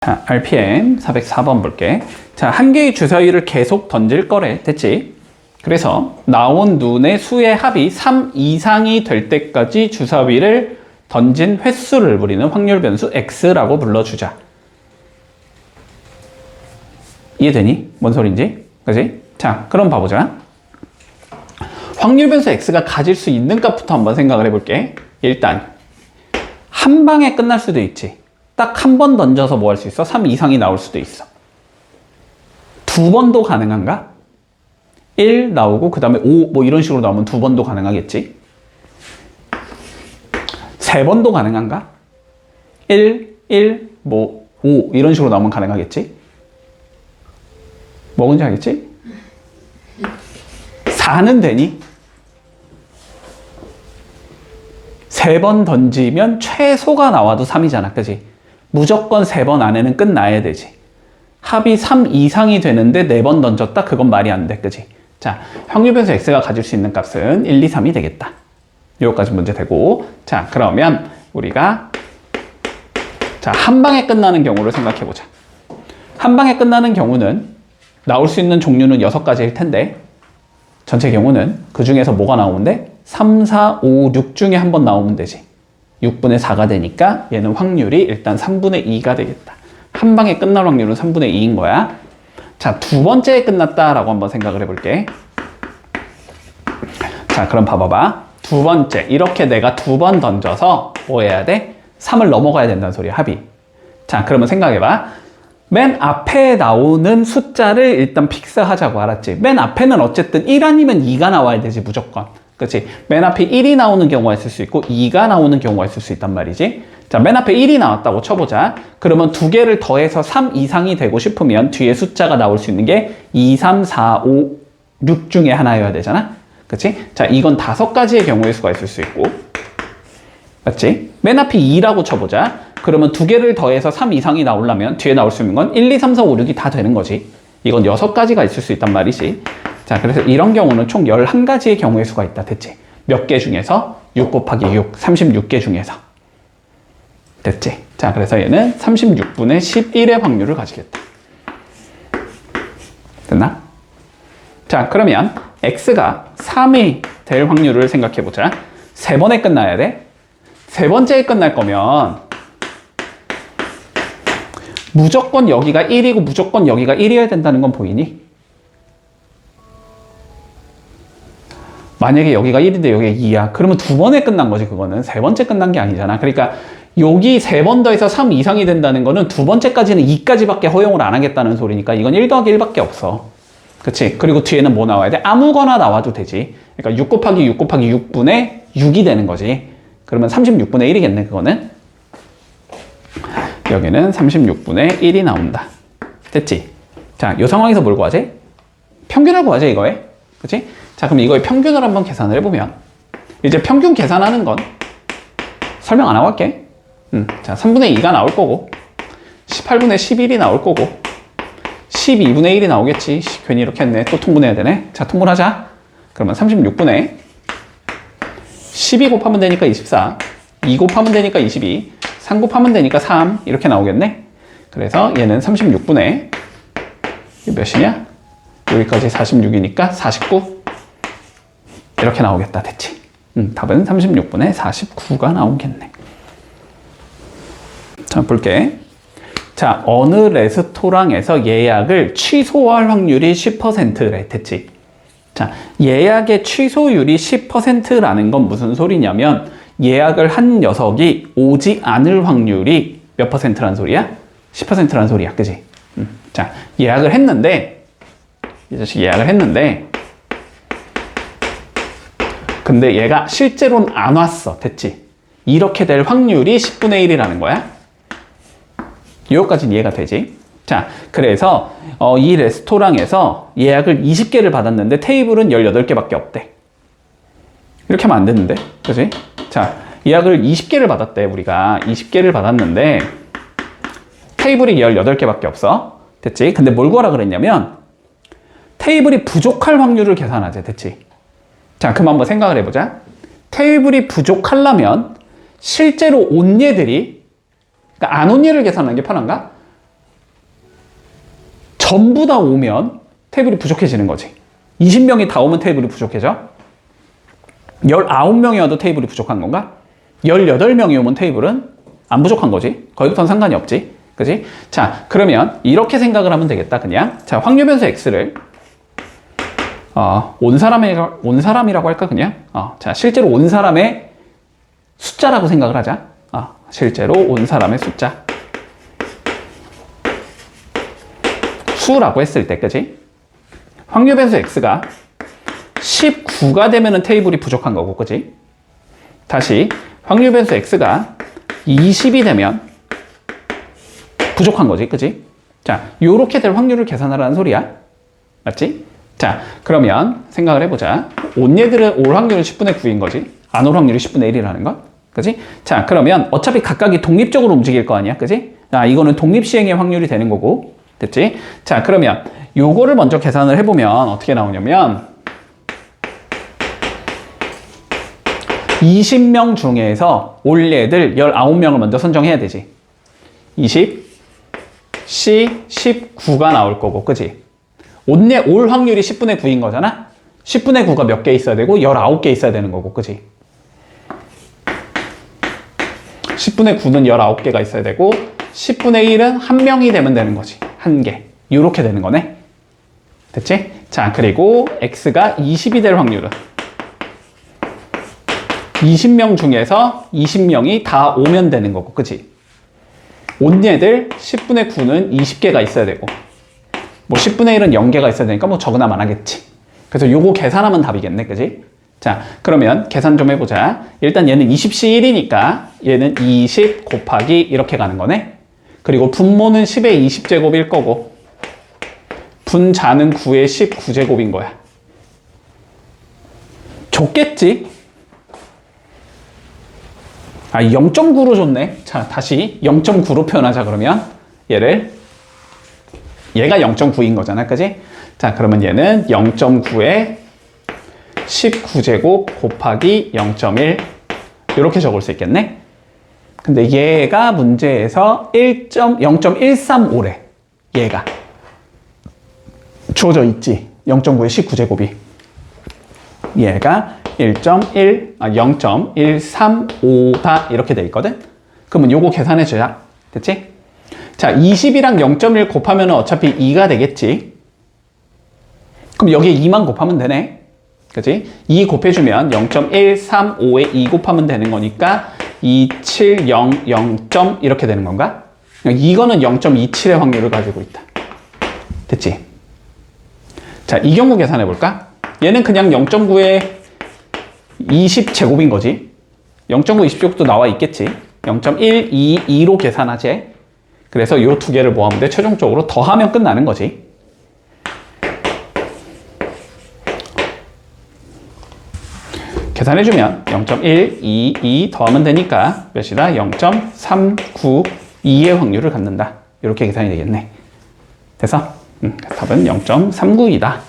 자, RPM 404번 볼게. 자, 한 개의 주사위를 계속 던질 거래. 됐지? 그래서 나온 눈의 수의 합이 3 이상이 될 때까지 주사위를 던진 횟수를 우리는 확률 변수 X라고 불러주자. 이해되니? 뭔 소린지? 그지? 자, 그럼 봐보자. 확률 변수 X가 가질 수 있는 값부터 한번 생각을 해볼게. 일단 한 방에 끝날 수도 있지. 딱 한 번 던져서 뭐 할 수 있어? 3 이상이 나올 수도 있어. 두 번도 가능한가? 1 나오고 그 다음에 5 뭐 이런 식으로 나오면 두 번도 가능하겠지. 세 번도 가능한가? 1, 1, 뭐 5 이런 식으로 나오면 가능하겠지. 뭐인지 알겠지? 4는 되니? 세 번 던지면 최소가 나와도 3이잖아. 그지? 무조건 3번 안에는 끝나야 되지. 합이 3 이상이 되는데 4번 던졌다? 그건 말이 안 돼. 그지? 자, 확률 변수 X가 가질 수 있는 값은 1, 2, 3이 되겠다. 요거까지 문제 되고. 자, 그러면 우리가 자, 한 방에 끝나는 경우를 생각해 보자. 한 방에 끝나는 경우는 나올 수 있는 종류는 6가지일 텐데 전체 경우는 그 중에서 뭐가 나오는데 3, 4, 5, 6 중에 한 번 나오면 되지. 6분의 4가 되니까 얘는 확률이 일단 3분의 2가 되겠다. 한 방에 끝날 확률은 3분의 2인 거야. 자, 두 번째에 끝났다라고 한번 생각을 해볼게. 자, 그럼 봐봐봐. 두 번째, 이렇게 내가 두 번 던져서 뭐 해야 돼? 3을 넘어가야 된다는 소리야, 합이. 자, 그러면 생각해봐. 맨 앞에 나오는 숫자를 일단 픽스하자고. 알았지? 맨 앞에는 어쨌든 1 아니면 2가 나와야 되지, 무조건. 그치? 맨 앞에 1이 나오는 경우가 있을 수 있고 2가 나오는 경우가 있을 수 있단 말이지. 자, 맨 앞에 1이 나왔다고 쳐보자. 그러면 두 개를 더해서 3 이상이 되고 싶으면 뒤에 숫자가 나올 수 있는 게 2, 3, 4, 5, 6 중에 하나여야 되잖아. 그치? 자, 이건 5가지의 경우의 수가 있을 수 있고. 맞지? 맨 앞에 2라고 쳐보자. 그러면 두 개를 더해서 3 이상이 나오려면 뒤에 나올 수 있는 건 1, 2, 3, 4, 5, 6이 다 되는 거지. 이건 6가지가 있을 수 있단 말이지. 자, 그래서 이런 경우는 총 11가지의 경우의 수가 있다. 됐지? 몇 개 중에서? 6 곱하기 6, 36개 중에서. 됐지? 자, 그래서 얘는 36분의 11의 확률을 가지겠다. 됐나? 자, 그러면 X가 3이 될 확률을 생각해보자. 세 번에 끝나야 돼. 세 번째에 끝날 거면 무조건 여기가 1이고 무조건 여기가 1이어야 된다는 건 보이니? 만약에 여기가 1인데 여기가 2야. 그러면 두 번에 끝난 거지, 그거는. 세 번째 끝난 게 아니잖아. 그러니까 여기 세 번 더해서 3 이상이 된다는 거는 두 번째까지는 2까지밖에 허용을 안 하겠다는 소리니까 이건 1 더하기 1밖에 없어. 그치? 그리고 뒤에는 뭐 나와야 돼? 아무거나 나와도 되지. 그러니까 6 곱하기 6 곱하기 6분의 6이 되는 거지. 그러면 36분의 1이겠네, 그거는. 여기는 36분의 1이 나온다. 됐지? 자, 이 상황에서 뭘 구하지? 평균을 구하지, 이거에. 그치? 자, 그럼 이거의 평균을 한번 계산을 해보면 이제 평균 계산하는 건 설명 안 하고 할게. 자, 3분의 2가 나올 거고 18분의 11이 나올 거고 12분의 1이 나오겠지. 괜히 이렇게 했네. 또 통분해야 되네. 자, 통분하자. 그러면 36분의 12 곱하면 되니까 24, 2 곱하면 되니까 22, 3 곱하면 되니까 3 이렇게 나오겠네. 그래서 얘는 36분의 몇이냐? 여기까지 46이니까 49 이렇게 나오겠다. 됐지? 답은 36분의 49가 나오겠네. 자, 볼게. 자, 어느 레스토랑에서 예약을 취소할 확률이 10%래. 됐지? 자, 예약의 취소율이 10%라는 건 무슨 소리냐면 예약을 한 녀석이 오지 않을 확률이 몇 %란 소리야? 10%란 소리야. 그지? 자, 예약을 했는데 이 자식 예약을 했는데 근데 얘가 실제로는 안 왔어. 됐지? 이렇게 될 확률이 10분의 1이라는 거야. 이거까지는 이해가 되지? 자, 그래서 이 레스토랑에서 예약을 20개를 받았는데 테이블은 18개밖에 없대. 이렇게 하면 안 되는데. 그지? 자, 예약을 20개를 받았대. 우리가 20개를 받았는데 테이블이 18개밖에 없어. 됐지? 근데 뭘 구하라 그랬냐면 테이블이 부족할 확률을 계산하자. 됐지? 자, 그럼 한번 생각을 해보자. 테이블이 부족하려면 실제로 온 얘들이, 그러니까 안 온 얘를 계산하는 게 편한가? 전부 다 오면 테이블이 부족해지는 거지. 20명이 다 오면 테이블이 부족해져? 19명이 와도 테이블이 부족한 건가? 18명이 오면 테이블은 안 부족한 거지. 거기부터는 상관이 없지. 그지? 자, 그러면 이렇게 생각을 하면 되겠다, 그냥. 자, 확률 변수 x를 온 사람이라고 할까, 그냥? 자, 실제로 온 사람의 숫자라고 생각을 하자. 실제로 온 사람의 숫자. 수라고 했을 때, 그지? 확률 변수 x가 19가 되면은 테이블이 부족한 거고, 그지? 다시, 확률 변수 x가 20이 되면 부족한 거지, 그지? 자, 요렇게 될 확률을 계산하라는 소리야. 맞지? 자, 그러면 생각을 해보자. 온 얘들은 올 확률은 10분의 9인 거지. 안 올 확률이 10분의 1이라는 거. 그지? 자, 그러면 어차피 각각이 독립적으로 움직일 거 아니야, 그지? 이거는 독립시행의 확률이 되는 거고. 됐지? 자, 그러면 요거를 먼저 계산을 해보면 어떻게 나오냐면 20명 중에서 올 얘들 19명을 먼저 선정해야 되지. 20, C, 19가 나올 거고, 그지? 올 확률이 10분의 9인 거잖아? 10분의 9가 몇 개 있어야 되고 19개 있어야 되는 거고, 그지? 10분의 9는 19개가 있어야 되고 10분의 1은 한 명이 되면 되는 거지. 한 개. 요렇게 되는 거네. 됐지? 자, 그리고 x가 20이 될 확률은 20명 중에서 20명이 다 오면 되는 거고, 그치? 온 얘들 10분의 9는 20개가 있어야 되고, 뭐 10분의 1은 0개가 있어야 되니까 뭐 적으나 안 하겠지. 그래서 요거 계산하면 답이겠네, 그치? 자, 그러면 계산 좀 해보자. 일단 얘는 20C1이니까 얘는 20 곱하기 이렇게 가는 거네. 그리고 분모는 10의 20제곱일 거고, 분자는 9의 19제곱인 거야. 줬겠지? 0.9로 줬네. 자, 다시 0.9로 표현하자, 그러면. 얘가 0.9인 거잖아, 그지? 자, 그러면 얘는 0.9에 19제곱 곱하기 0.1 이렇게 적을 수 있겠네? 근데 얘가 문제에서 0.135래. 얘가. 주어져 있지. 0.9에 19제곱이. 얘가 0.135다 이렇게 돼 있거든? 그러면 요거 계산해 주자. 됐지? 자, 20이랑 0.1 곱하면 어차피 2가 되겠지? 그럼 여기에 2만 곱하면 되네. 그치? 2 곱해주면 0.135에 2 곱하면 되는 거니까 2700 이렇게 되는 건가? 이거는 0.27의 확률을 가지고 있다. 됐지? 자, 이 경우 계산해 볼까? 얘는 그냥 0.9에 20제곱인 거지. 0.9 20제곱도 나와 있겠지. 0.122로 계산하지. 그래서 이 두 개를 모으면 돼. 최종적으로 더하면 끝나는 거지. 계산해주면 0.122 더하면 되니까 몇이다? 0.392의 확률을 갖는다. 이렇게 계산이 되겠네. 돼서 답은 0.392다.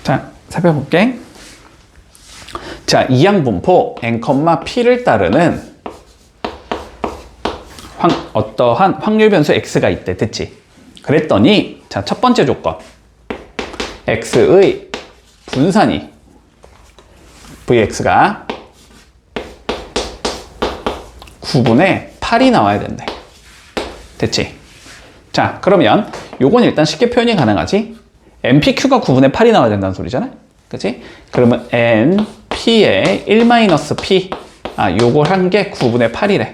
자, 살펴볼게. 자, 이항분포 n, p를 따르는 어떠한 확률 변수 x가 있대. 됐지? 그랬더니 자, 첫 번째 조건. x의 분산이 vx가 9분의 8이 나와야 된대. 됐지? 자, 그러면 요건 일단 쉽게 표현이 가능하지? npq가 9분의 8이 나와야 된다는 소리잖아? 그치? 그러면 np의 1-p 요걸 한 게 9분의 8이래.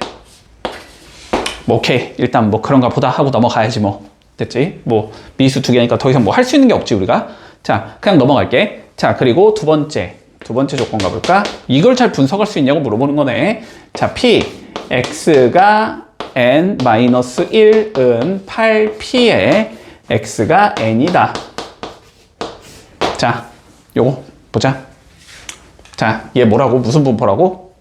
뭐 오케이, 일단 뭐 그런가 보다 하고 넘어가야지 뭐. 됐지? 뭐 미수 두 개니까 더 이상 뭐 할 수 있는 게 없지 우리가. 자, 그냥 넘어갈게. 자, 그리고 두 번째 조건 가볼까? 이걸 잘 분석할 수 있냐고 물어보는 거네. 자, p x가 n-1은 8p에 x가 n이다. 자, 요거 보자. 자, 얘 뭐라고? 무슨 분포라고?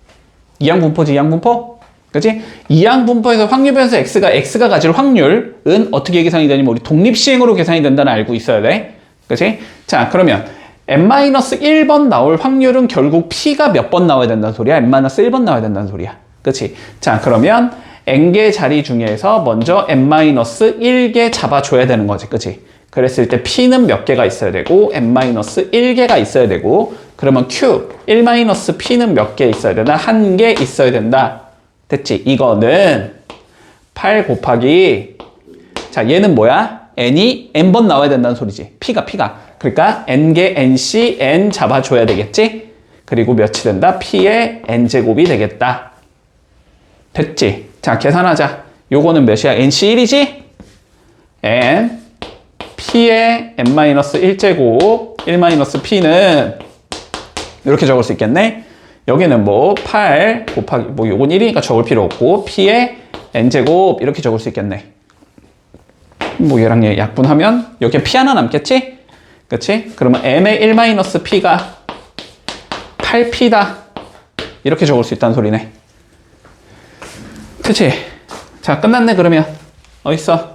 이항분포지, 이항분포? 그치? 이항분포에서 확률 변수 x가 가질 확률은 어떻게 계산이 되냐면 우리 독립시행으로 계산이 된다는 알고 있어야 돼. 그치? 자, 그러면 n-1번 나올 확률은 결국 p가 몇 번 나와야 된다는 소리야? n-1번 나와야 된다는 소리야. 그치? 자, 그러면 n개 자리 중에서 먼저 n-1개 잡아줘야 되는 거지, 그치? 그랬을 때 p는 몇 개가 있어야 되고 n-1개가 있어야 되고 그러면 q 1-p는 몇 개 있어야 되나? 1개 있어야 된다. 됐지? 이거는 8 곱하기 자 얘는 뭐야? n이 n번 나와야 된다는 소리지. p가 그러니까 n개 nc n 잡아줘야 되겠지? 그리고 몇이 된다? p의 n제곱이 되겠다. 됐지? 자 계산하자. 요거는 몇이야? nc1이지? n p의 n-1제곱 1-p는 이렇게 적을 수 있겠네. 여기는 뭐 8 곱하기 뭐 요건 1이니까 적을 필요 없고 p의 n제곱 이렇게 적을 수 있겠네. 뭐 얘랑 얘 약분하면 여기에 p 하나 남겠지? 그치? 그러면 m의 1-p가 8p다. 이렇게 적을 수 있다는 소리네. 그치? 자 끝났네. 그러면 어딨어?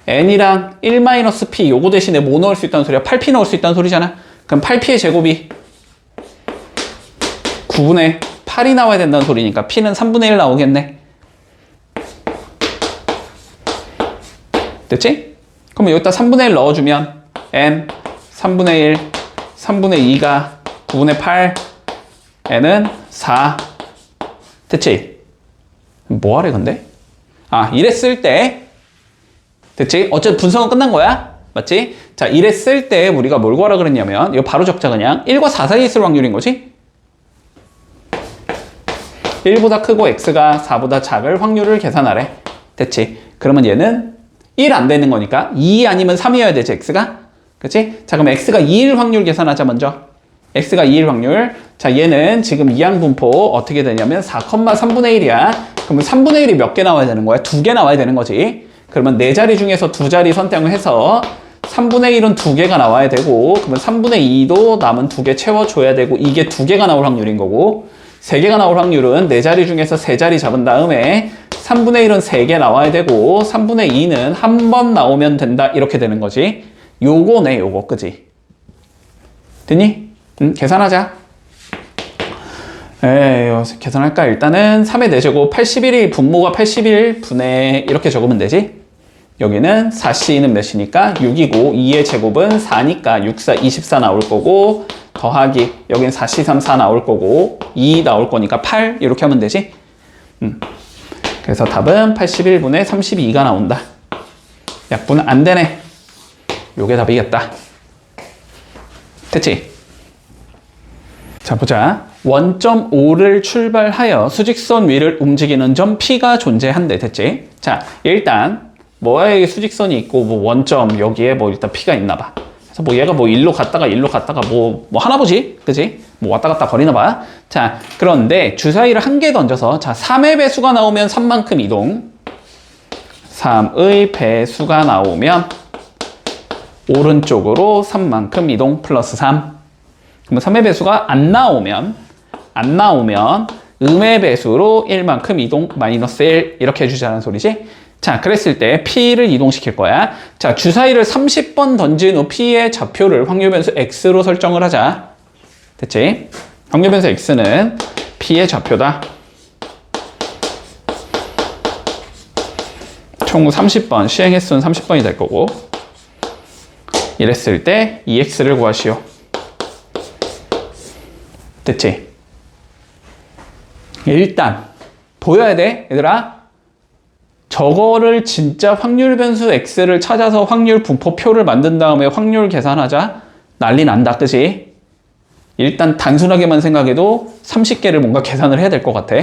n이랑 1-p 요거 대신에 뭐 넣을 수 있다는 소리야? 8p 넣을 수 있다는 소리잖아. 그럼 8p의 제곱이 9분의 8이 나와야 된다는 소리니까 p는 3분의 1 나오겠네. 됐지? 그럼 여기다 3분의 1 넣어주면 n 3분의 1 3분의 2가 9분의 8 n은 4. 됐지? 뭐 하래 근데? 아 이랬을 때 됐지? 어쨌든 분석은 끝난 거야. 맞지? 자 이랬을 때 우리가 뭘 구하라 그랬냐면 이거 바로 적자. 그냥 1과 4 사이에 있을 확률인 거지. 1보다 크고 x가 4보다 작을 확률을 계산하래. 됐지? 그러면 얘는 1 안 되는 거니까 2 아니면 3이어야 되지 x가. 그치? 자 그럼 x가 2일 확률 계산하자. 먼저 x가 2일 확률. 자 얘는 지금 이항분포 어떻게 되냐면 4,3분의 1이야 그러면 3분의 1이 몇 개 나와야 되는 거야? 2개 나와야 되는 거지. 그러면 4자리 중에서 2자리 선택을 해서 3분의 1은 2개가 나와야 되고 그러면 3분의 2도 남은 2개 채워줘야 되고 이게 2개가 나올 확률인 거고 3개가 나올 확률은 4자리 중에서 3자리 잡은 다음에 3분의 1은 3개 나와야 되고 3분의 2는 한 번 나오면 된다. 이렇게 되는 거지. 요거네 요거. 그지? 됐니? 계산하자. 계산할까? 일단은 3의 4제곱 81이 분모가 81분의 이렇게 적으면 되지. 여기는 4c는 몇이니까 6이고 2의 제곱은 4니까 6, 4, 24 나올 거고 더하기 여긴 4c, 3, 4 나올 거고 2 나올 거니까 8 이렇게 하면 되지. 그래서 답은 81분의 32가 나온다. 약분은 안 되네. 요게 답이겠다. 됐지? 자 보자. 원점 O를 출발하여 수직선 위를 움직이는 점 P가 존재한대. 됐지? 자 일단 뭐야 수직선이 있고 뭐 원점 여기에 뭐 일단 P가 있나 봐. 그래서 뭐 얘가 뭐 일로 갔다가 뭐 하나 보지? 그지? 뭐 왔다 갔다 거리나 봐. 자 그런데 주사위를 한 개 던져서 자 3의 배수가 나오면 3만큼 이동. 3의 배수가 나오면 오른쪽으로 3만큼 이동 플러스 3. 그러면 3의 배수가 안 나오면 음의 배수로 1만큼 이동 마이너스 1 이렇게 해주자는 소리지. 자 그랬을 때 P를 이동시킬 거야. 자 주사위를 30번 던진 후 P의 좌표를 확률변수 X로 설정을 하자. 됐지? 확률변수 X는 P의 좌표다. 총 30번 시행 횟수는 30번이 될 거고 이랬을 때 EX를 구하시오. 됐지? 일단 보여야 돼 얘들아. 저거를 진짜 확률 변수 X를 찾아서 확률 분포표를 만든 다음에 확률 계산하자. 난리 난다. 그치? 일단 단순하게만 생각해도 30개를 뭔가 계산을 해야 될 것 같아.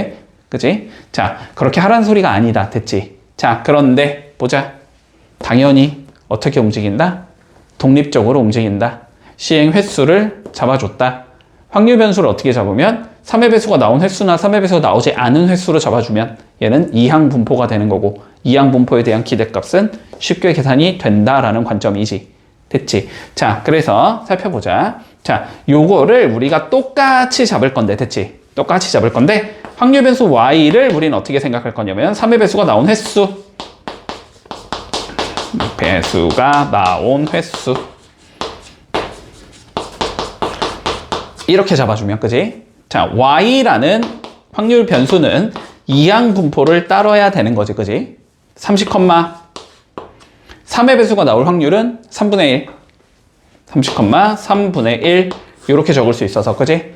그치? 자 그렇게 하라는 소리가 아니다. 됐지? 자 그런데 보자. 당연히 어떻게 움직인다? 독립적으로 움직인다. 시행 횟수를 잡아줬다. 확률 변수를 어떻게 잡으면 3의 배수가 나온 횟수나 3의 배수가 나오지 않은 횟수로 잡아주면 얘는 이항 분포가 되는 거고 이항 분포에 대한 기대값은 쉽게 계산이 된다라는 관점이지. 됐지? 자 그래서 살펴보자. 자 요거를 우리가 똑같이 잡을 건데 됐지? 똑같이 잡을 건데 확률 변수 y를 우리는 어떻게 생각할 거냐면 3의 배수가 나온 횟수 이렇게 잡아주면 그지? 자 y라는 확률 변수는 이항 분포를 따라야 되는 거지, 그지? 30, 3의 배수가 나올 확률은 3분의 1. 30, 3분의 1. 이렇게 적을 수 있어서, 그지?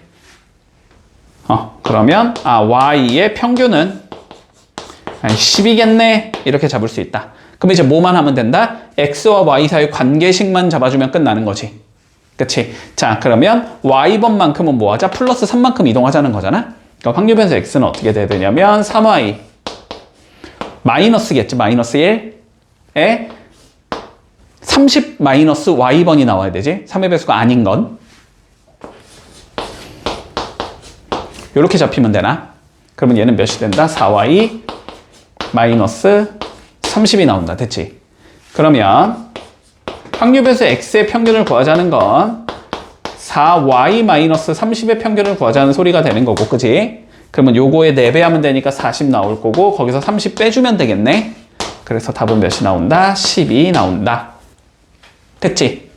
그러면, y의 평균은 10이겠네. 이렇게 잡을 수 있다. 그럼 이제 뭐만 하면 된다? x와 y 사이 관계식만 잡아주면 끝나는 거지. 그치? 자, 그러면 y번만큼은 뭐 하자? 플러스 3만큼 이동하자는 거잖아? 그럼 확률 변수 x는 어떻게 돼야 되냐면 3y 마이너스겠지? 마이너스 1에 30 마이너스 y번이 나와야 되지? 3의 배수가 아닌 건. 이렇게 잡히면 되나? 그러면 얘는 몇이 된다? 4y 마이너스 30이 나온다. 됐지? 그러면 확률 변수 x의 평균을 구하자는 건 4y 마이너스 30의 평균을 구하자는 소리가 되는 거고, 그지? 그러면 요거에 4배 하면 되니까 40 나올 거고, 거기서 30 빼주면 되겠네? 그래서 답은 몇이 나온다? 10이 나온다. 됐지?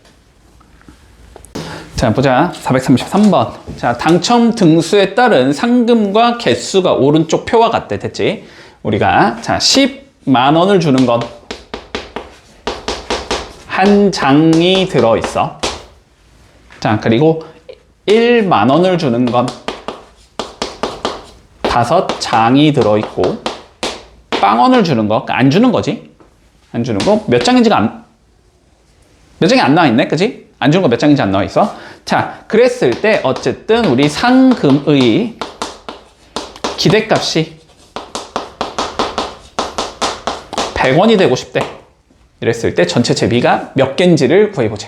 자, 보자. 433번. 자, 당첨 등수에 따른 상금과 개수가 오른쪽 표와 같대. 됐지? 우리가, 자, 10만 원을 주는 건 한 장이 들어있어. 자, 그리고 1만 원을 주는 건 5장이 들어있고, 빵원을 주는 거, 안 주는 거지? 안 주는 거, 몇 장인지가 몇 장이 안 나와 있네? 그지? 안 주는 거 몇 장인지 안 나와 있어. 자, 그랬을 때, 어쨌든 우리 상금의 기대값이 100원이 되고 싶대. 이랬을 때 전체 제비가 몇 개인지를 구해보자.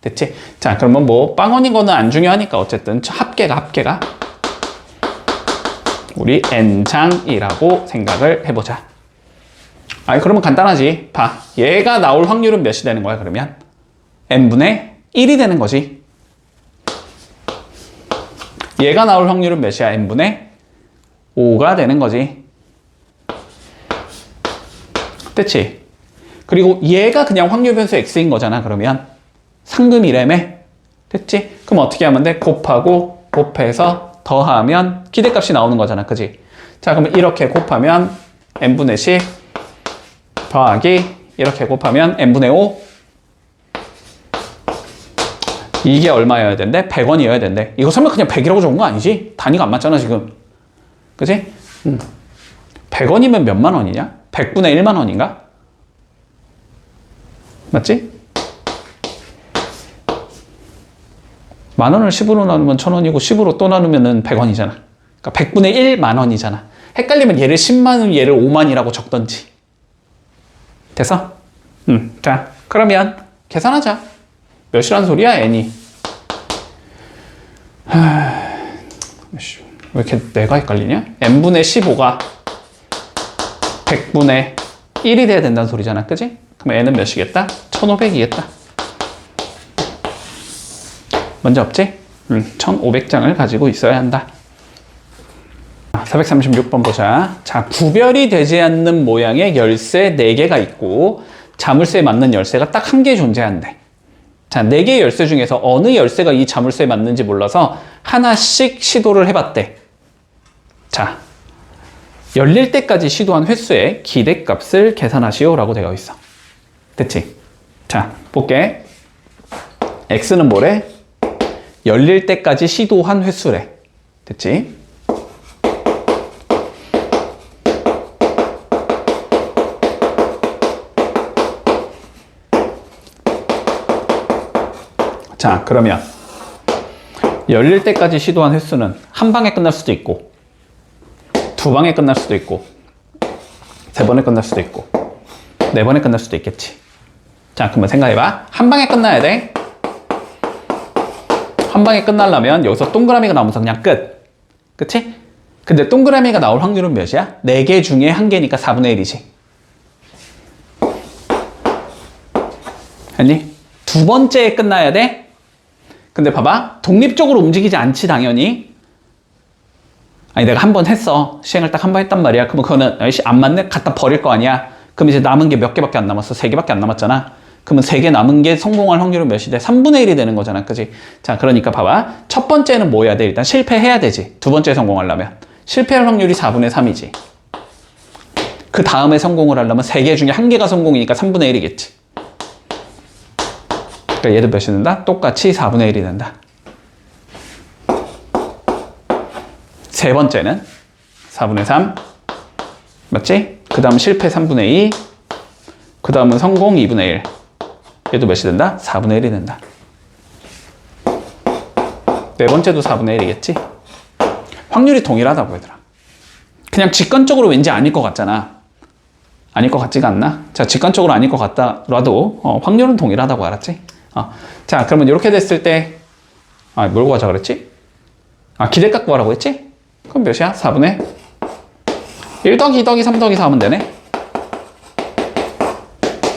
됐지? 자, 그러면 뭐 빵원인 거는 안 중요하니까 어쨌든 합계가 우리 n장이라고 생각을 해보자. 그러면 간단하지. 봐. 얘가 나올 확률은 몇이 되는 거야, 그러면? n분의 1이 되는 거지. 얘가 나올 확률은 몇이야? n분의 5가 되는 거지. 됐지? 그리고 얘가 그냥 확률 변수 x인 거잖아, 그러면. 상금이라며. 됐지? 그럼 어떻게 하면 돼? 곱해서 더하면 기대값이 나오는 거잖아, 그지? 자, 그러면 이렇게 곱하면 n분의 10 더하기 이렇게 곱하면 n분의 5. 이게 얼마여야 된대? 100원이어야 된대. 이거 설마 그냥 100이라고 적은 거 아니지? 단위가 안 맞잖아, 지금. 그지? 100원이면 몇만 원이냐? 100분의 1만 원인가? 맞지? 만 원을 10으로 나누면 1000원이고 10으로 또 나누면 100원이잖아. 그러니까 100분의 1만 원이잖아. 헷갈리면 얘를 10만 원, 얘를 5만이라고 적던지. 됐어? 자, 그러면 계산하자. 몇이란 소리야, n이? 왜 이렇게 내가 헷갈리냐? n분의 15가 100분의 1이 돼야 된다는 소리잖아, 그지? 그럼 n은 몇이겠다? 1500이겠다. 문제 없지? 1500장을 가지고 있어야 한다. 436번 보자. 자, 구별이 되지 않는 모양의 열쇠 4개가 있고 자물쇠에 맞는 열쇠가 딱 1개 존재한대. 자, 4개의 열쇠 중에서 어느 열쇠가 이 자물쇠에 맞는지 몰라서 하나씩 시도를 해봤대. 자, 열릴 때까지 시도한 횟수의 기대값을 계산하시오 라고 되어 있어. 됐지? 자, 볼게. x는 뭐래? 열릴 때까지 시도한 횟수래. 됐지? 자, 그러면 열릴 때까지 시도한 횟수는 한 방에 끝날 수도 있고 2방에 끝날 수도 있고 3번에 끝날 수도 있고 4번에 끝날 수도 있겠지. 자, 그러면 생각해봐. 한 방에 끝나야 돼. 한 방에 끝나려면 여기서 동그라미가 나오면서 그냥 끝. 그치? 근데 동그라미가 나올 확률은 몇이야? 4개 중에 1개니까 4분의 1이지. 아니? 2번째에 끝나야 돼? 근데 봐봐. 독립적으로 움직이지 않지, 당연히. 아니, 내가 한 번 했어. 시행을 딱 한 번 했단 말이야. 그러면 그거는 안 맞네? 갖다 버릴 거 아니야? 그럼 이제 남은 게 몇 개밖에 안 남았어? 3개밖에 안 남았잖아. 그러면 3개 남은 게 성공할 확률은 몇이 돼? 3분의 1이 되는 거잖아. 그지? 자, 그러니까 봐봐. 첫 번째는 뭐 해야 돼? 일단 실패해야 되지. 두 번째 성공하려면. 실패할 확률이 4분의 3이지. 그 다음에 성공을 하려면 3개 중에 1개가 성공이니까 3분의 1이겠지. 그러니까 얘도 몇이 된다? 똑같이 4분의 1이 된다. 세 번째는 4분의 3. 맞지? 그 다음 실패 3분의 2. 그 다음은 성공 2분의 1. 얘도 몇이 된다? 4분의 1이 된다. 네 번째도 4분의 1이겠지? 확률이 동일하다고 얘들아. 그냥 직관적으로 왠지 아닐 것 같잖아. 아닐 것 같지가 않나? 자, 직관적으로 아닐 것 같다라도 확률은 동일하다고 알았지? 자, 그러면 이렇게 됐을 때 뭘 구하자 그랬지? 기대값 구하라고 했지? 그럼 몇이야? 4분의 1 더하기 2 더하기 3 더하기 4 하면 되네?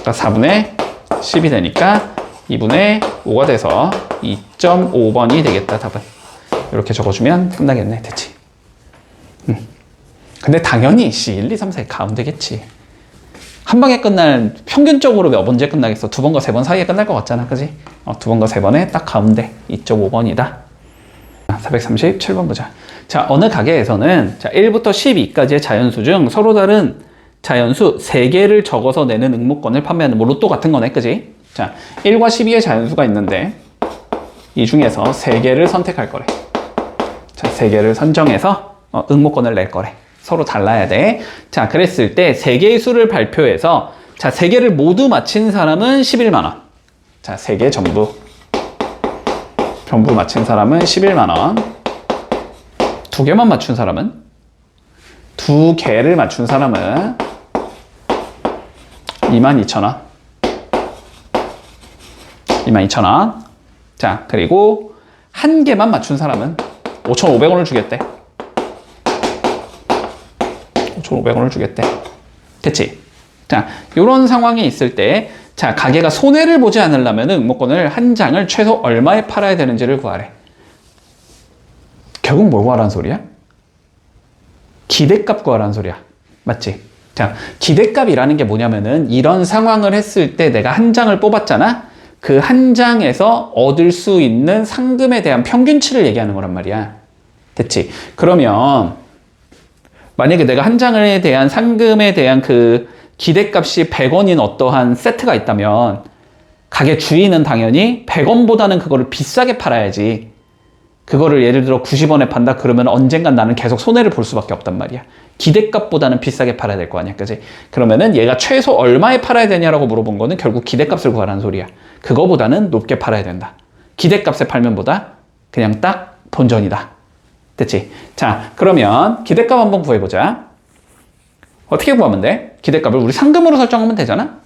그러니까 4분의 10이 되니까 2분의 5가 돼서 2.5번이 되겠다, 답은. 이렇게 적어주면 끝나겠네. 됐지? 근데 당연히 1, 2, 3, 4의 가운데겠지. 한 방에 끝날, 평균적으로 몇 번째 끝나겠어? 2번과 3번 사이에 끝날 것 같잖아. 그지? 2번과 3번에 딱 가운데 2.5번이다. 437번 보자. 자, 어느 가게에서는 1부터 12까지의 자연수 중 서로 다른 자연수 3개를 적어서 내는 응모권을 판매하는, 뭐 로또 같은 거네. 그지? 자, 1과 12의 자연수가 있는데 이 중에서 3개를 선택할 거래. 자, 3개를 선정해서 응모권을 낼 거래. 서로 달라야 돼. 자, 그랬을 때 3개의 수를 발표해서, 자, 3개를 모두 맞힌 사람은 11만원. 자, 3개 전부 맞힌 사람은 11만원. 2개만 맞춘 사람은? 2개를 맞춘 사람은 22,000원. 22,000원. 자, 그리고 1개만 맞춘 사람은 5,500원을 주겠대. 5,500원을 주겠대. 됐지? 자, 요런 상황이 있을 때, 자, 가게가 손해를 보지 않으려면 응모권을 한 장을 최소 얼마에 팔아야 되는지를 구하래. 결국 뭘 구하라는 소리야? 기대값 구하라는 소리야. 맞지? 자, 기대값이라는 게 뭐냐면은 이런 상황을 했을 때 내가 한 장을 뽑았잖아? 그 한 장에서 얻을 수 있는 상금에 대한 평균치를 얘기하는 거란 말이야. 됐지? 그러면 만약에 내가 한 장에 대한 상금에 대한 그 기대값이 100원인 어떠한 세트가 있다면 가게 주인은 당연히 100원보다는 그거를 비싸게 팔아야지. 그거를 예를 들어 90원에 판다 그러면 언젠간 나는 계속 손해를 볼 수밖에 없단 말이야. 기대값보다는 비싸게 팔아야 될 거 아니야. 그지? 그러면은 얘가 최소 얼마에 팔아야 되냐라고 물어본 거는 결국 기대값을 구하라는 소리야. 그거보다는 높게 팔아야 된다. 기대값에 팔면 보다 그냥 딱 본전이다. 됐지? 자, 그러면 기대값 한번 구해보자. 어떻게 구하면 돼? 기대값을 우리 상금으로 설정하면 되잖아?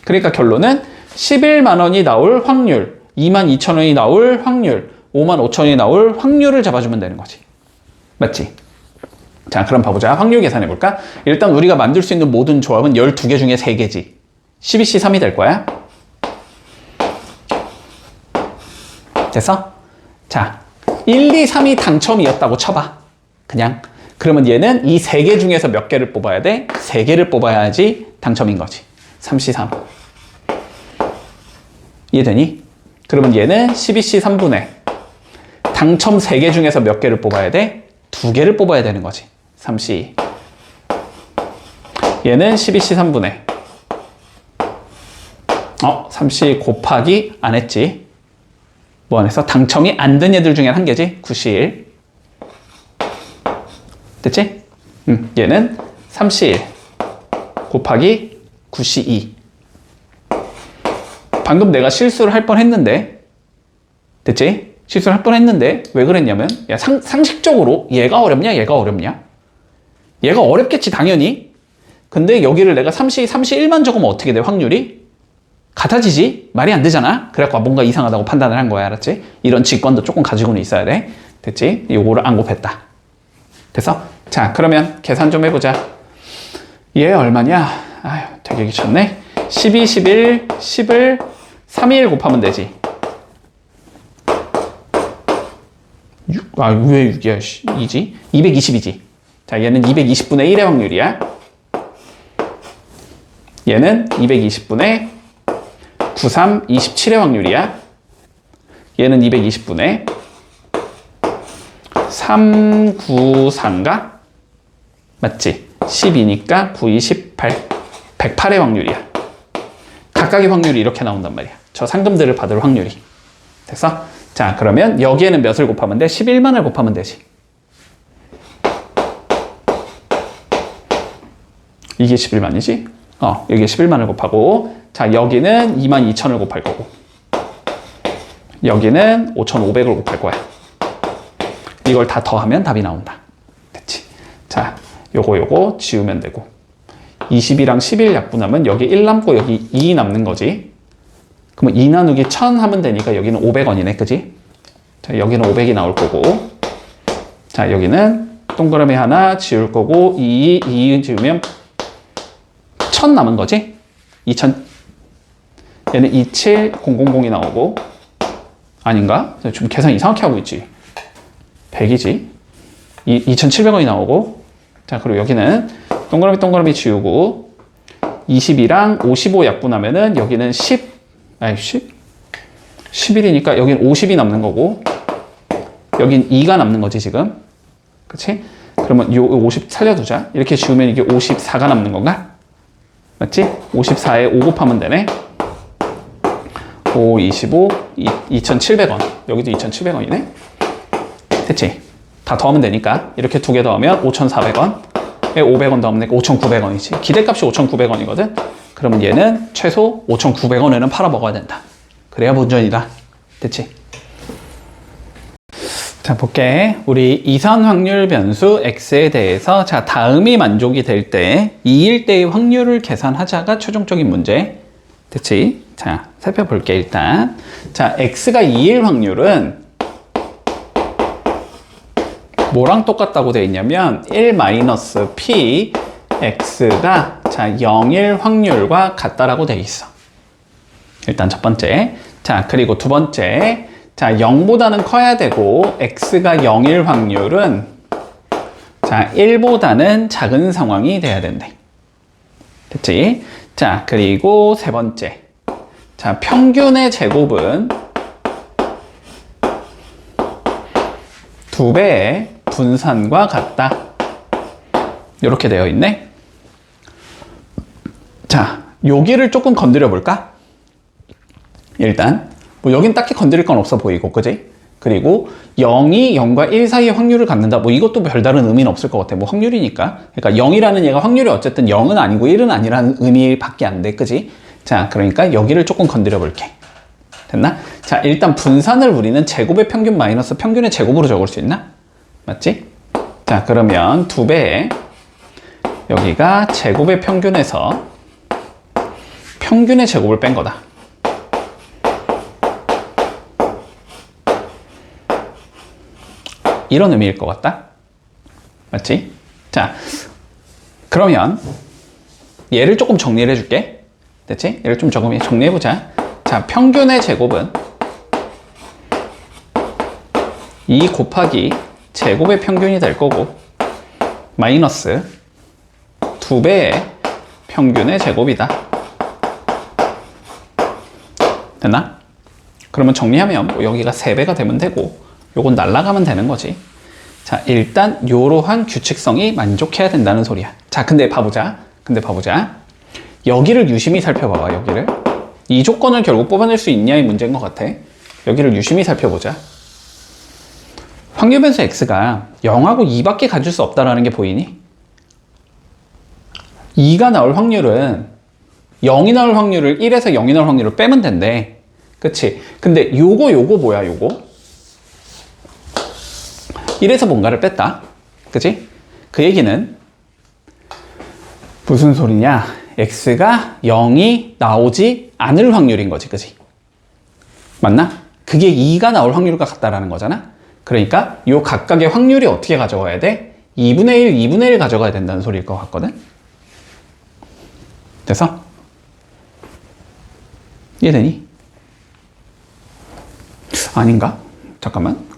그러니까 결론은 11만 원이 나올 확률, 22,000원이 나올 확률, 55,000원이 나올 확률을 잡아주면 되는 거지. 맞지? 자, 그럼 봐보자. 확률 계산해볼까? 일단 우리가 만들 수 있는 모든 조합은 12개 중에 3개지. 12C 3이 될 거야. 됐어? 자, 1, 2, 3이 당첨이었다고 쳐봐. 그냥. 그러면 얘는 이 3개 중에서 몇 개를 뽑아야 돼? 3개를 뽑아야지 당첨인 거지. 3C3. 이해되니? 그러면 얘는 12C 3분의 당첨 3개 중에서 몇 개를 뽑아야 돼? 2개를 뽑아야 되는 거지. 3C. 얘는 12C 3분의 3C 곱하기 안 했지. 뭐 안 했어? 당첨이 안 된 애들 중에 한 개지. 9C1. 됐지? 얘는 3C1 곱하기 9C2. 방금 내가 실수를 할 뻔 했는데, 됐지? 실수를 할 뻔 했는데, 왜 그랬냐면, 야, 상식적으로 얘가 어렵냐, 얘가 어렵냐? 얘가 어렵겠지, 당연히. 근데 여기를 내가 3C1만 적으면 어떻게 돼, 확률이? 같아지지? 말이 안 되잖아? 그래갖고 뭔가 이상하다고 판단을 한 거야, 알았지? 이런 직관도 조금 가지고는 있어야 돼. 됐지? 요거를 안 곱했다. 됐어? 자, 그러면 계산 좀 해보자. 얘 얼마냐? 아유, 되게 귀찮네. 12, 11, 10을 3일 곱하면 되지. 왜 6이야? 2지? 220이지. 자, 얘는 220분의 1의 확률이야. 얘는 220분의 93, 27의 확률이야. 얘는 220분의 394인가? 맞지? 12니까 9, 28. 108의 확률이야. 각각의 확률이 이렇게 나온단 말이야. 저 상금들을 받을 확률이. 됐어? 자, 그러면 여기에는 몇을 곱하면 돼? 11만을 곱하면 되지. 이게 11만이지? 여기에 11만을 곱하고, 자, 여기는 22,000을 곱할 거고, 여기는 5,500을 곱할 거야. 이걸 다 더하면 답이 나온다. 됐지? 자, 요거 지우면 되고, 20이랑 11 약분하면 여기 1 남고 여기 2 남는 거지. 그러면 2 나누기 1000 하면 되니까 여기는 500원이네, 그지? 자, 여기는 500이 나올 거고, 자, 여기는 동그라미 하나 지울 거고, 2 지우면 1000 남은 거지? 2000. 얘는 27000이 나오고, 아닌가? 좀 계산 이상하게 하고 있지. 100이지. 2700원이 나오고, 자, 그리고 여기는 동그라미 지우고, 22랑 55 약분하면은 여기는 11이니까 여기는 50이 남는 거고, 여긴 2가 남는 거지, 지금. 그치? 그러면 요 50 살려두자. 이렇게 지우면 이게 54가 남는 건가? 맞지? 54에 5 곱하면 되네. 5, 25, 2,700원. 여기도 2,700원이네. 됐지? 다 더하면 되니까. 이렇게 두 개 더하면 5,400원. 500원 더하면 되니까 5,900원이지. 기대값이 5,900원이거든? 그러면 얘는 최소 5,900원에는 팔아먹어야 된다. 그래야 본전이다. 됐지? 자, 볼게. 우리 이선 확률 변수 x에 대해서, 자, 다음이 만족이 될 때 2일 때의 확률을 계산하자가 최종적인 문제. 됐지? 자, 살펴볼게, 일단. 자, x가 2일 확률은 뭐랑 똑같다고 되어 있냐면 1-p x가, 자, 0일 확률과 같다라고 되어 있어. 일단 첫 번째. 자, 그리고 두 번째. 자, 0보다는 커야 되고 x가 0일 확률은, 자, 1보다는 작은 상황이 돼야 된대. 됐지? 자, 그리고 세 번째. 자, 평균의 제곱은 2배의 분산과 같다. 이렇게 되어 있네. 자, 여기를 조금 건드려 볼까? 일단 뭐 여긴 딱히 건드릴 건 없어 보이고, 그지? 그리고 0이 0과 1 사이의 확률을 갖는다. 뭐 이것도 별다른 의미는 없을 것 같아. 뭐 확률이니까. 그러니까 0이라는 얘가 확률이 어쨌든 0은 아니고 1은 아니라는 의미밖에 안 돼. 그지? 자, 그러니까 여기를 조금 건드려 볼게. 됐나? 자, 일단 분산을 우리는 제곱의 평균 마이너스 평균의 제곱으로 적을 수 있나? 맞지? 자, 그러면 2배, 여기가 제곱의 평균에서 평균의 제곱을 뺀 거다. 이런 의미일 것 같다. 맞지? 자, 그러면 얘를 조금 정리를 해줄게. 됐지? 얘를 좀 정리해보자. 자, 평균의 제곱은 2 곱하기 제곱의 평균이 될 거고, 마이너스 2배의 평균의 제곱이다. 됐나? 그러면 정리하면 뭐 여기가 3배가 되면 되고, 요건 날라가면 되는 거지. 자, 일단 요러한 규칙성이 만족해야 된다는 소리야. 자, 근데 봐보자. 여기를 유심히 살펴봐봐, 여기를. 이 조건을 결국 뽑아낼 수 있냐의 문제인 것 같아. 여기를 유심히 살펴보자. 확률 변수 x가 0하고 2밖에 가질 수 없다라는 게 보이니? 2가 나올 확률은 0이 나올 확률을 1에서 0이 나올 확률을 빼면 된대. 그치? 근데 요거 뭐야, 요거? 1에서 뭔가를 뺐다. 그치? 그 얘기는 무슨 소리냐? x가 0이 나오지 않을 확률인 거지. 그치? 맞나? 그게 2가 나올 확률과 같다라는 거잖아? 그러니까 요 각각의 확률이 어떻게 가져가야 돼? 2분의 1, 2분의 1 가져가야 된다는 소리일 것 같거든? 돼서? 이해되니? 아닌가? 잠깐만.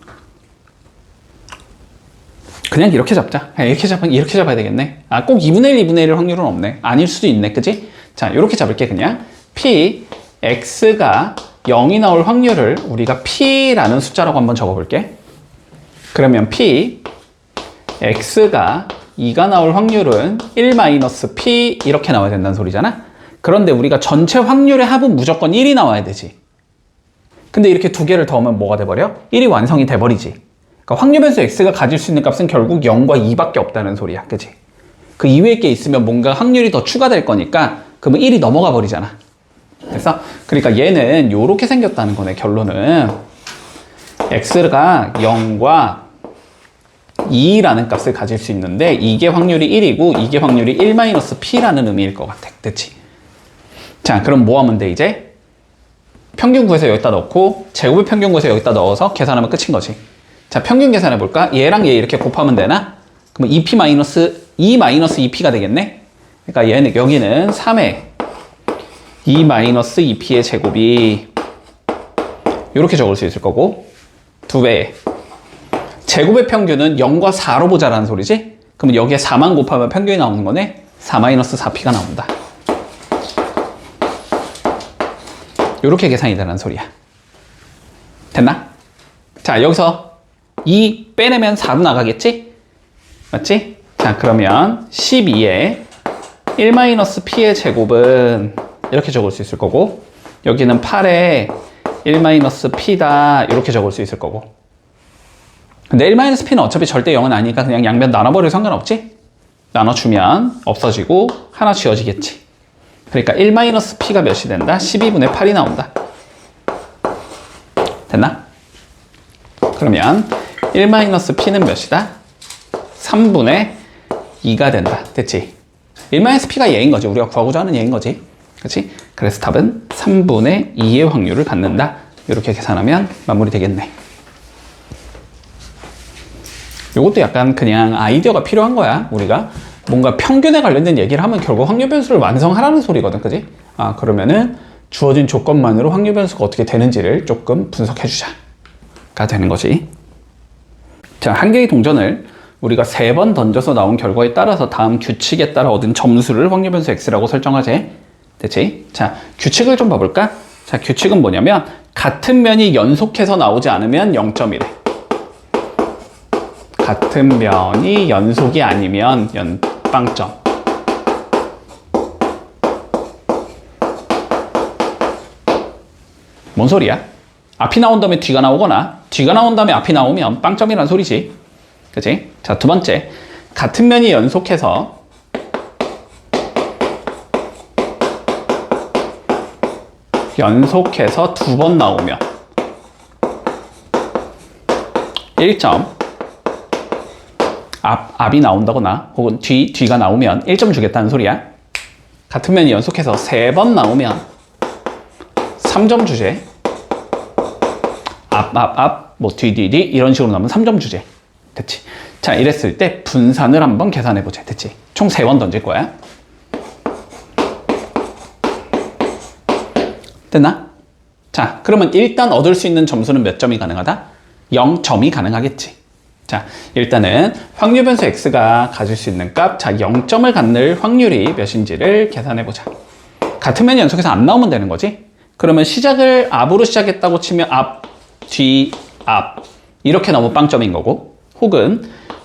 그냥 이렇게 잡자. 이렇게 잡아야 되겠네. 아, 꼭 2분의 1, 2분의 1 확률은 없네. 아닐 수도 있네. 그지? 자, 이렇게 잡을게, 그냥. p, x가 0이 나올 확률을 우리가 p라는 숫자라고 한번 적어볼게. 그러면 p, x가 2가 나올 확률은 1-P 이렇게 나와야 된다는 소리잖아. 그런데 우리가 전체 확률의 합은 무조건 1이 나와야 되지. 근데 이렇게 두 개를 더하면 뭐가 돼버려? 1이 완성이 돼버리지. 그러니까 확률 변수 x가 가질 수 있는 값은 결국 0과 2밖에 없다는 소리야. 그치? 그 이외의 게 있으면 뭔가 확률이 더 추가될 거니까 그러면 1이 넘어가 버리잖아. 그래서 그러니까 얘는 요렇게 생겼다는 거네. 결론은 x가 0과 2라는 값을 가질 수 있는데 이게 확률이 1이고 이게 확률이 1-P라는 의미일 것 같아. 그치? 자, 그럼 뭐 하면 돼 이제? 평균 구해서 여기다 넣고 제곱의 평균 구해서 여기다 넣어서 계산하면 끝인 거지. 자, 평균 계산해 볼까? 얘랑 얘 이렇게 곱하면 되나? 그럼 2-2-2p가 되겠네? 그러니까 얘는 여기는 3의 2-2p의 제곱이 이렇게 적을 수 있을 거고 2배 제곱의 평균은 0과 4로 보자라는 소리지? 그러면 여기에 4만 곱하면 평균이 나오는 거네? 4-4p가 나온다. 이렇게 계산이 되는 소리야. 됐나? 자, 여기서 2 빼내면 4로 나가겠지? 맞지? 자, 그러면 12에 1-P의 제곱은 이렇게 적을 수 있을 거고 여기는 8에 1-P다 이렇게 적을 수 있을 거고 근데 1-P는 어차피 절대 0은 아니니까 그냥 양변 나눠버려도 상관없지? 나눠주면 없어지고 하나 쥐어지겠지. 그러니까 1-P가 몇이 된다? 12분의 8이 나온다. 됐나? 그러면 1-P는 몇이다? 3분의 2가 된다. 됐지? 1-P가 얘인 거지. 우리가 구하고자 하는 얘인 거지. 그치? 그래서 답은 3분의 2의 확률을 갖는다. 이렇게 계산하면 마무리 되겠네. 이것도 약간 그냥 아이디어가 필요한 거야. 우리가 뭔가 평균에 관련된 얘기를 하면 결국 확률 변수를 완성하라는 소리거든. 그지? 아, 그러면은 주어진 조건만으로 확률 변수가 어떻게 되는지를 조금 분석해 주자가 되는 거지. 자, 한 개의 동전을 우리가 3번 던져서 나온 결과에 따라서 다음 규칙에 따라 얻은 점수를 확률 변수 x라고 설정하지. 됐지? 자, 규칙을 좀 봐볼까? 자, 규칙은 뭐냐면 같은 면이 연속해서 나오지 않으면 0점이래. 같은 면이 연속이 아니면 빵점. 뭔 소리야? 앞이 나온 다음에 뒤가 나오거나 뒤가 나온 다음에 앞이 나오면 빵점이란 소리지. 그치? 자, 두 번째. 같은 면이 연속해서 두 번 나오면 1점. 앞이 나온다거나 혹은 뒤가 나오면 1점 주겠다는 소리야. 같은 면이 연속해서 3번 나오면 3점 주제. 뭐 뒤 이런 식으로 나오면 3점 주제. 됐지? 자, 이랬을 때 분산을 한번 계산해보자. 됐지? 총 3번 던질 거야. 됐나? 자, 그러면 일단 얻을 수 있는 점수는 몇 점이 가능하다? 0점이 가능하겠지. 자, 일단은 확률 변수 x가 가질 수 있는 값, 자, 0점을 갖는 확률이 몇인지를 계산해보자. 같은 면이 연속해서 안 나오면 되는 거지? 그러면 시작을 앞으로 시작했다고 치면 앞, 뒤, 앞 이렇게 나오면 빵점인 거고, 혹은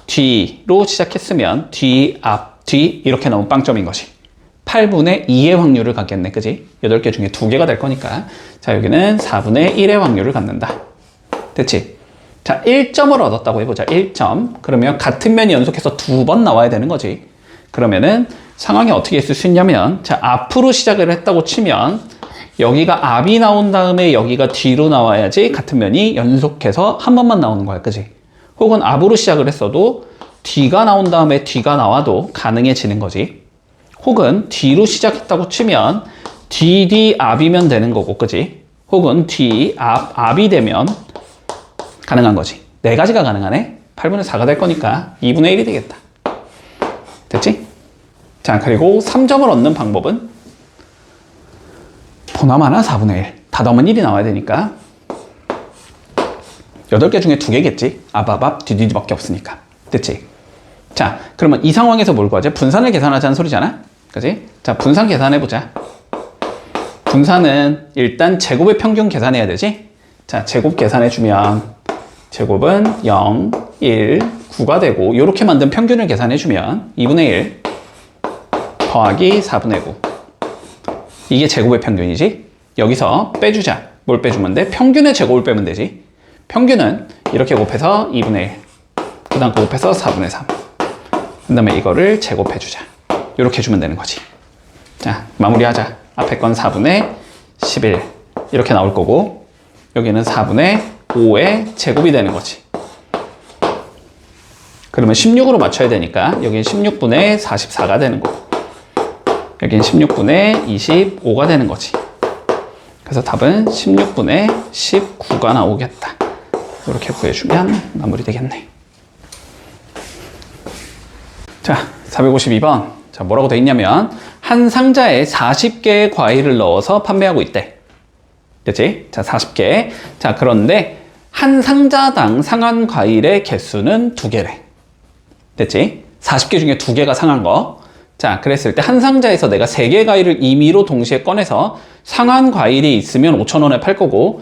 뒤로 시작했으면 뒤, 앞, 뒤 이렇게 나오면 빵점인 것이 8분의 2의 확률을 갖겠네. 그지? 8개 중에 2개가 될 거니까. 자, 여기는 4분의 1의 확률을 갖는다. 됐지? 자, 1점을 얻었다고 해보자. 1점. 그러면 같은 면이 연속해서 2번 나와야 되는 거지. 그러면은 상황이 어떻게 있을 수 있냐면, 자, 앞으로 시작을 했다고 치면 여기가 앞이 나온 다음에 여기가 뒤로 나와야지 같은 면이 연속해서 한 번만 나오는 거야. 그지? 혹은 앞으로 시작을 했어도 뒤가 나온 다음에 뒤가 나와도 가능해지는 거지. 혹은 뒤로 시작했다고 치면 뒤, 앞이면 되는 거고. 그지? 혹은 뒤, 앞이 되면 가능한 거지. 4가지가 가능하네. 8분의 4가 될 거니까 2분의 1이 되겠다. 됐지? 자, 그리고 3점을 얻는 방법은 보나마나 4분의 1. 다 더하면 1이 나와야 되니까 8개 중에 2개겠지. 앞, 뒤밖에 없으니까. 됐지? 자, 그러면 이 상황에서 뭘 구하지? 분산을 계산하자는 소리잖아. 그지? 자, 분산 계산해보자. 분산은 일단 제곱의 평균 계산해야 되지? 자, 제곱 계산해주면 제곱은 0, 1, 9가 되고 이렇게 만든 평균을 계산해주면 2분의 1 더하기 4분의 9 이게 제곱의 평균이지. 여기서 빼주자. 뭘 빼주면 돼? 평균의 제곱을 빼면 되지. 평균은 이렇게 곱해서 2분의 1 그 다음 곱해서 4분의 3 그 다음에 이거를 제곱해주자. 이렇게 해주면 되는 거지. 자, 마무리하자. 앞에 건 4분의 11 이렇게 나올 거고 여기는 4분의 5의 제곱이 되는 거지. 그러면 16으로 맞춰야 되니까 여기는 16분의 44가 되는 거고 여기는 16분의 25가 되는 거지. 그래서 답은 16분의 19가 나오겠다. 이렇게 구해주면 마무리 되겠네. 자, 452번. 자, 뭐라고 돼 있냐면 한 상자에 40개의 과일을 넣어서 판매하고 있대. 그치? 자, 40개. 자, 그런데 한 상자당 상한 과일의 개수는 2개래. 됐지? 40개 중에 2개가 상한 거. 자, 그랬을 때 한 상자에서 내가 3개 과일을 임의로 동시에 꺼내서 상한 과일이 있으면 5,000원에 팔 거고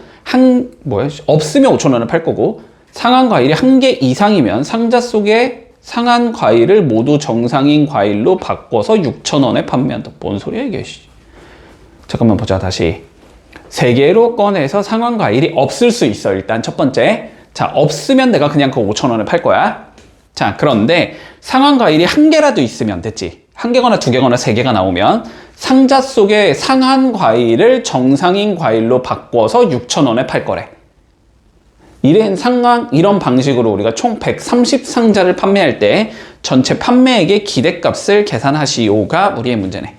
없으면 5,000원에 팔 거고 상한 과일이 1개 이상이면 상자 속에 상한 과일을 모두 정상인 과일로 바꿔서 6,000원에 판매한다. 뭔 소리야 이게. 잠깐만 보자. 다시 3개로 꺼내서 상한 과일이 없을 수 있어. 일단 첫 번째. 자, 없으면 내가 그냥 그거 5,000원에 팔 거야. 자, 그런데 상한 과일이 1개라도 있으면 됐지. 1개거나 2개거나 3개가 나오면 상자 속에 상한 과일을 정상인 과일로 바꿔서 6,000원에 팔 거래. 이런 방식으로 우리가 총 130상자를 판매할 때 전체 판매액의 기대값을 계산하시오가 우리의 문제네.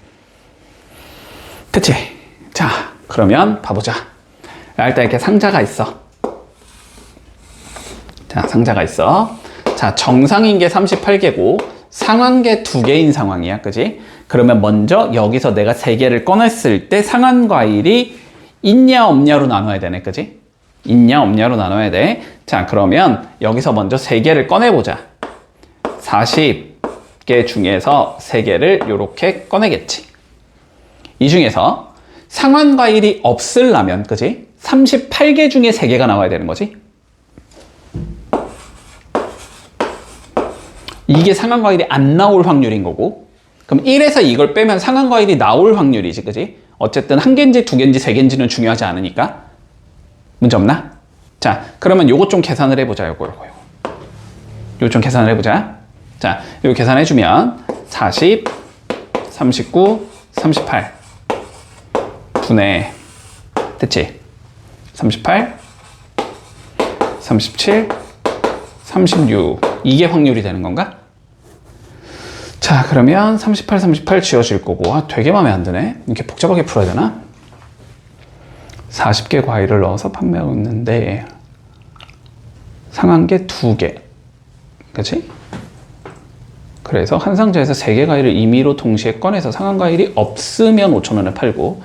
그치? 자, 그러면 봐보자. 일단 이렇게 상자가 있어. 자, 상자가 있어. 자, 정상인 게 38개고 상한 게 2개인 상황이야. 그지? 그러면 먼저 여기서 내가 3개를 꺼냈을 때 상한 과일이 있냐 없냐로 나눠야 되네. 그지? 있냐 없냐로 나눠야 돼. 자, 그러면 여기서 먼저 3개를 꺼내보자. 40개 중에서 3개를 이렇게 꺼내겠지. 이 중에서 상한 과일이 없으려면, 그지? 38개 중에 3개가 나와야 되는 거지. 이게 상한 과일이 안 나올 확률인 거고, 그럼 1에서 이걸 빼면 상한 과일이 나올 확률이지, 그지? 어쨌든 1개인지 2개인지 3개인지는 중요하지 않으니까. 문제 없나? 자, 그러면 요것 좀 계산을 해보자. 요거 좀 계산을 해보자. 자, 요거 계산해주면 40, 39, 38 분의 됐지? 38, 37, 36 이게 확률이 되는 건가? 자, 그러면 38, 38 지워질 거고 되게 마음에 안 드네. 이렇게 복잡하게 풀어야 되나? 40개 과일을 넣어서 판매하고 있는데 상한 게 2개. 그치? 그래서 한 상자에서 3개 과일을 임의로 동시에 꺼내서 상한 과일이 없으면 5,000원에 팔고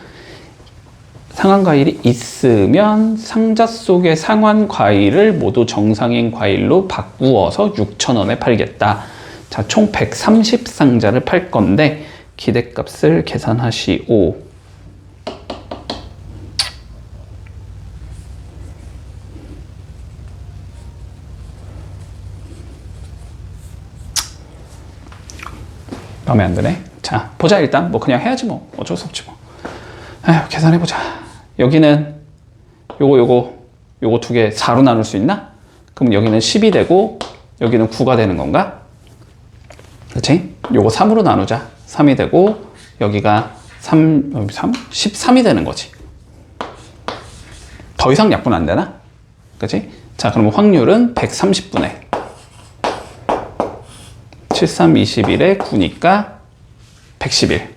상한 과일이 있으면 상자 속의 상한 과일을 모두 정상인 과일로 바꾸어서 6,000원에 팔겠다. 자, 총 130상자를 팔 건데 기대값을 계산하시오. 마음에 안 드네. 자, 보자. 일단 뭐 그냥 해야지 뭐. 어쩔 수 없지 뭐. 아휴, 계산해보자. 여기는 요거 2개 4로 나눌 수 있나? 그럼 여기는 10이 되고 여기는 9가 되는 건가? 그치? 요거 3으로 나누자. 3이 되고 여기가 13이 되는 거지. 더 이상 약분 안 되나? 그치? 자, 그럼 확률은 130분의 73, 21에 9니까 111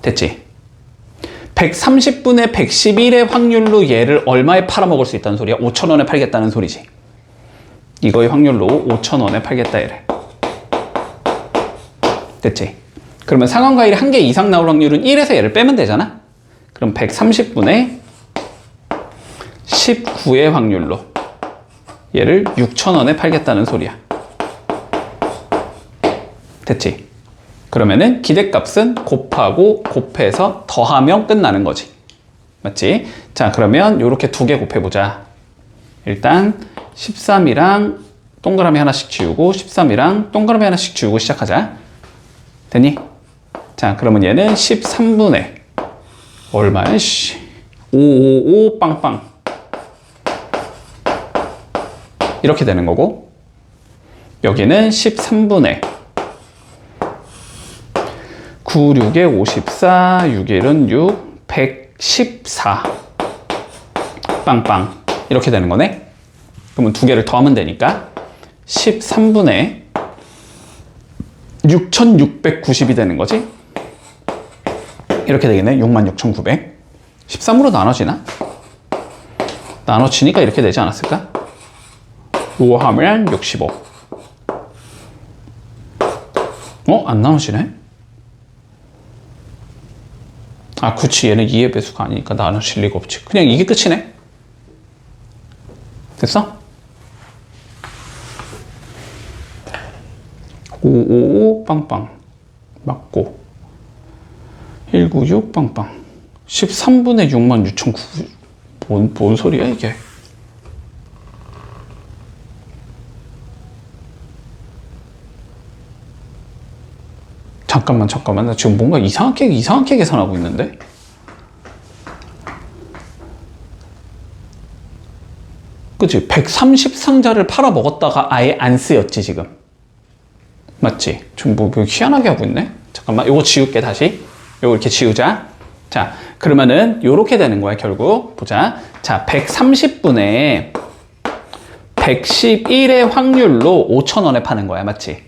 됐지? 130분의 111의 확률로 얘를 얼마에 팔아먹을 수 있다는 소리야? 5,000원에 팔겠다는 소리지. 이거의 확률로 5,000원에 팔겠다 얘를. 됐지? 그러면 상한 과일이 1개 이상 나올 확률은 1에서 얘를 빼면 되잖아? 그럼 130분의 19의 확률로 얘를 6,000원에 팔겠다는 소리야. 됐지? 그러면은 기대값은 곱하고 곱해서 더하면 끝나는 거지. 맞지? 자, 그러면 요렇게 2개 곱해보자. 일단 13이랑 동그라미 하나씩 지우고 13이랑 동그라미 하나씩 지우고 시작하자. 됐니? 자, 그러면 얘는 13분의 얼마야? 555 빵빵 이렇게 되는 거고, 여기는 13분의 9, 6에 54, 6일은 6, 114 빵빵 이렇게 되는 거네. 그러면 두 개를 더하면 되니까 13분의 6690이 되는 거지. 이렇게 되겠네. 66,900. 13으로 나눠지나? 나눠지니까 이렇게 되지 않았을까? 5 하면 65. 안 나눠지네? 아, 그치. 얘는 2의 배수가 아니니까 나눠질 리가 없지. 그냥 이게 끝이네. 됐어? 555 빵빵 맞고 196 빵빵 13분의 66,900. 뭔 소리야 이게? 잠깐만 나 지금 뭔가 이상하게 계산하고 있는데? 그치? 130상자를 팔아먹었다가 아예 안 쓰였지 지금. 맞지? 좀 뭐 희한하게 하고 있네? 잠깐만, 요거 지울게. 다시 요거 이렇게 지우자. 자, 그러면은 요렇게 되는 거야 결국. 보자. 자, 130분의 111의 확률로 5,000원에 파는 거야. 맞지?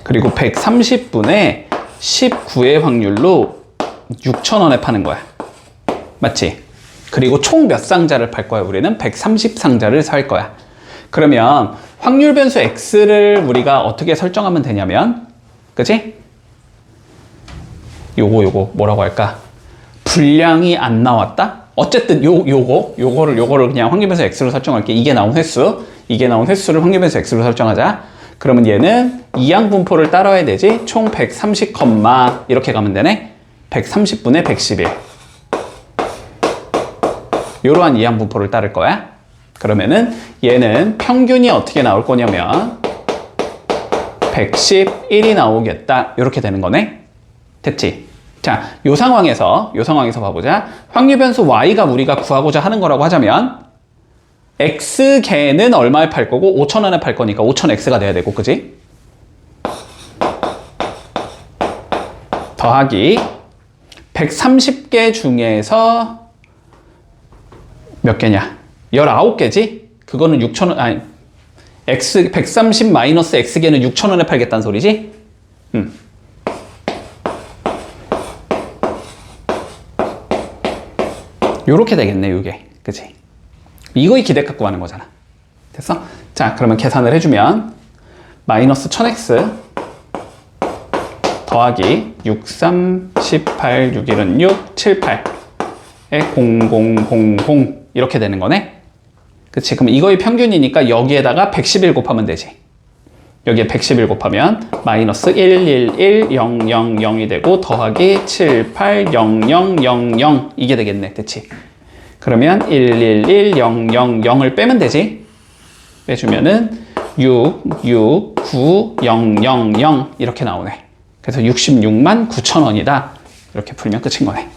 그리고 130분의 19의 확률로 6,000원에 파는 거야. 맞지? 그리고 총 몇 상자를 팔 거야? 우리는 130상자를 살 거야. 그러면 확률 변수 x를 우리가 어떻게 설정하면 되냐면, 그치? 요거 뭐라고 할까? 분량이 안 나왔다? 어쨌든 요거를 그냥 확률 변수 x로 설정할게. 이게 나온 횟수를 확률 변수 x로 설정하자. 그러면 얘는 이항분포를 따라야 되지. 총 130, 이렇게 가면 되네. 130분의 111. 요러한 이항분포를 따를 거야. 그러면은 얘는 평균이 어떻게 나올 거냐면 111이 나오겠다. 이렇게 되는 거네. 됐지? 자, 요 상황에서 봐보자. 확률 변수 y가 우리가 구하고자 하는 거라고 하자면 x개는 얼마에 팔 거고 5,000원에 팔 거니까 5,000x가 돼야 되고, 그지? 더하기 130개 중에서 몇 개냐? 19개지? 그거는 6,000원, 아니, 130 마이너스 x개는 6,000원에 팔겠다는 소리지? 요렇게 되겠네, 요게. 그치? 이거의 기대값 구하는 거잖아. 됐어? 자, 그러면 계산을 해주면 마이너스 1000x 더하기 63, 18, 6일은 6, 78에 0000 이렇게 되는 거네. 그치? 그럼 이거의 평균이니까 여기에다가 111 곱하면 되지. 여기에 111 곱하면 마이너스 111000이 되고 더하기 780000 이게 되겠네. 됐지? 그러면 111000을 빼면 되지. 빼주면은 669000 이렇게 나오네. 그래서 66만 9천원이다. 이렇게 풀면 끝인 거네.